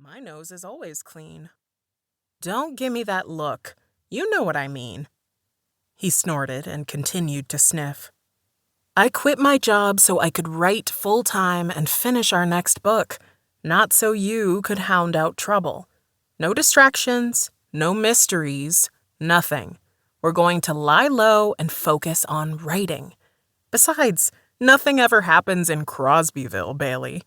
My nose is always clean. Don't give me that look. You know what I mean. He snorted and continued to sniff. I quit my job so I could write full-time and finish our next book, not so you could hound out trouble. No distractions, no mysteries, nothing. We're going to lie low and focus on writing. Besides, nothing ever happens in Crosbyville, Bailey.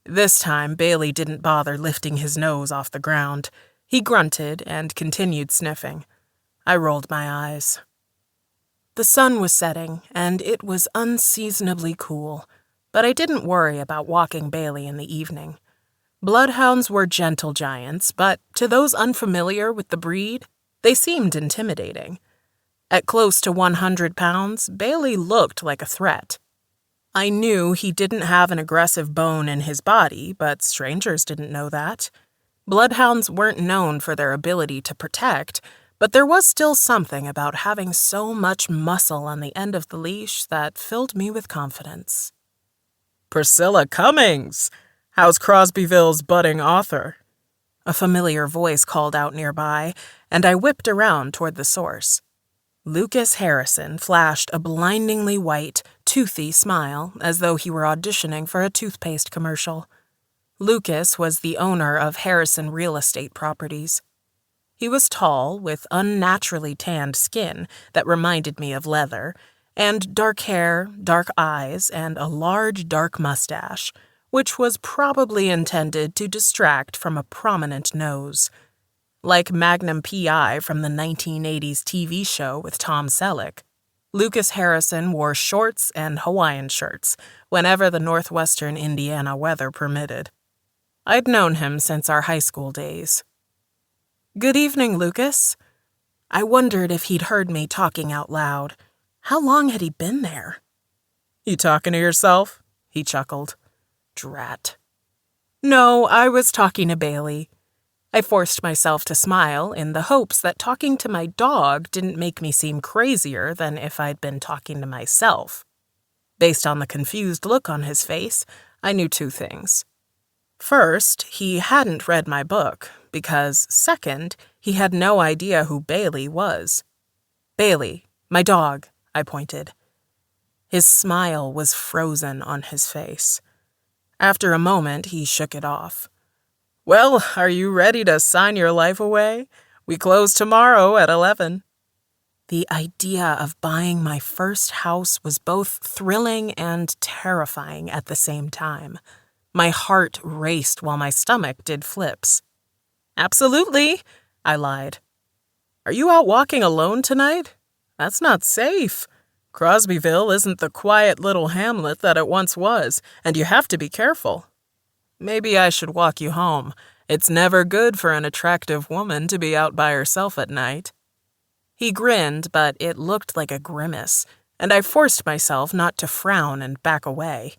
This time, Bailey didn't bother lifting his nose off the ground. He grunted and continued sniffing. I rolled my eyes. The sun was setting, and it was unseasonably cool, but I didn't worry about walking Bailey in the evening. Bloodhounds were gentle giants, but to those unfamiliar with the breed, they seemed intimidating. At close to 100 pounds, Bailey looked like a threat. I knew he didn't have an aggressive bone in his body, but strangers didn't know that. Bloodhounds weren't known for their ability to protect, but there was still something about having so much muscle on the end of the leash that filled me with confidence. "Priscilla Cummings! How's Crosbyville's budding author?" A familiar voice called out nearby, and I whipped around toward the source. Lucas Harrison flashed a blindingly white, toothy smile as though he were auditioning for a toothpaste commercial. Lucas was the owner of Harrison Real Estate Properties. He was tall, with unnaturally tanned skin that reminded me of leather, and dark hair, dark eyes, and a large dark mustache, which was probably intended to distract from a prominent nose. Like Magnum P.I. from the 1980s TV show with Tom Selleck, Lucas Harrison wore shorts and Hawaiian shirts whenever the northwestern Indiana weather permitted. I'd known him since our high school days. "Good evening, Lucas." I wondered if he'd heard me talking out loud. How long had he been there? "You talking to yourself?" he chuckled. Drat. "No, I was talking to Bailey." I forced myself to smile in the hopes that talking to my dog didn't make me seem crazier than if I'd been talking to myself. Based on the confused look on his face, I knew two things. First, he hadn't read my book, because, second, he had no idea who Bailey was. "Bailey, my dog," I pointed. His smile was frozen on his face. After a moment, he shook it off. "Well, are you ready to sign your life away? We close tomorrow at 11. The idea of buying my first house was both thrilling and terrifying at the same time. My heart raced while my stomach did flips. "Absolutely," I lied. "Are you out walking alone tonight? That's not safe. Crosbyville isn't the quiet little hamlet that it once was, and you have to be careful. Maybe I should walk you home. It's never good for an attractive woman to be out by herself at night." He grinned, but it looked like a grimace, and I forced myself not to frown and back away.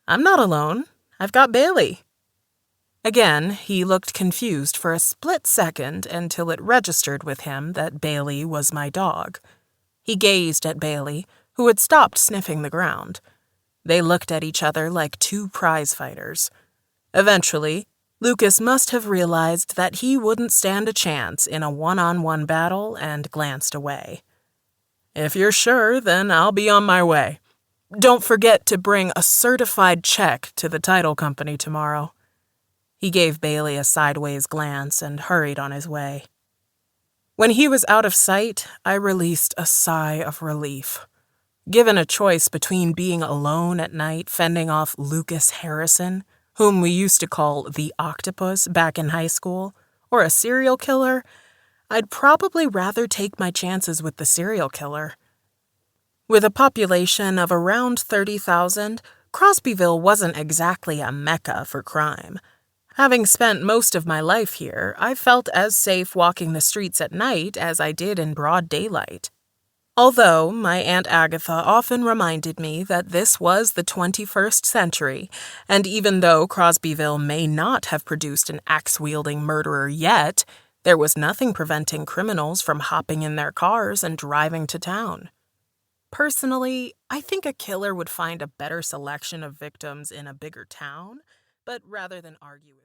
"I'm not alone. I've got Bailey." Again, he looked confused for a split second until it registered with him that Bailey was my dog. He gazed at Bailey, who had stopped sniffing the ground. They looked at each other like two prize fighters. Eventually, Lucas must have realized that he wouldn't stand a chance in a one-on-one battle and glanced away. "If you're sure, then I'll be on my way. Don't forget to bring a certified check to the title company tomorrow." He gave Bailey a sideways glance and hurried on his way. When he was out of sight, I released a sigh of relief. Given a choice between being alone at night fending off Lucas Harrison, whom we used to call the Octopus back in high school, or a serial killer, I'd probably rather take my chances with the serial killer. With a population of around 30,000, Crosbyville wasn't exactly a mecca for crime. Having spent most of my life here, I felt as safe walking the streets at night as I did in broad daylight. Although my Aunt Agatha often reminded me that this was the 21st century, and even though Crosbyville may not have produced an axe-wielding murderer yet, there was nothing preventing criminals from hopping in their cars and driving to town. Personally, I think a killer would find a better selection of victims in a bigger town, but rather than argue with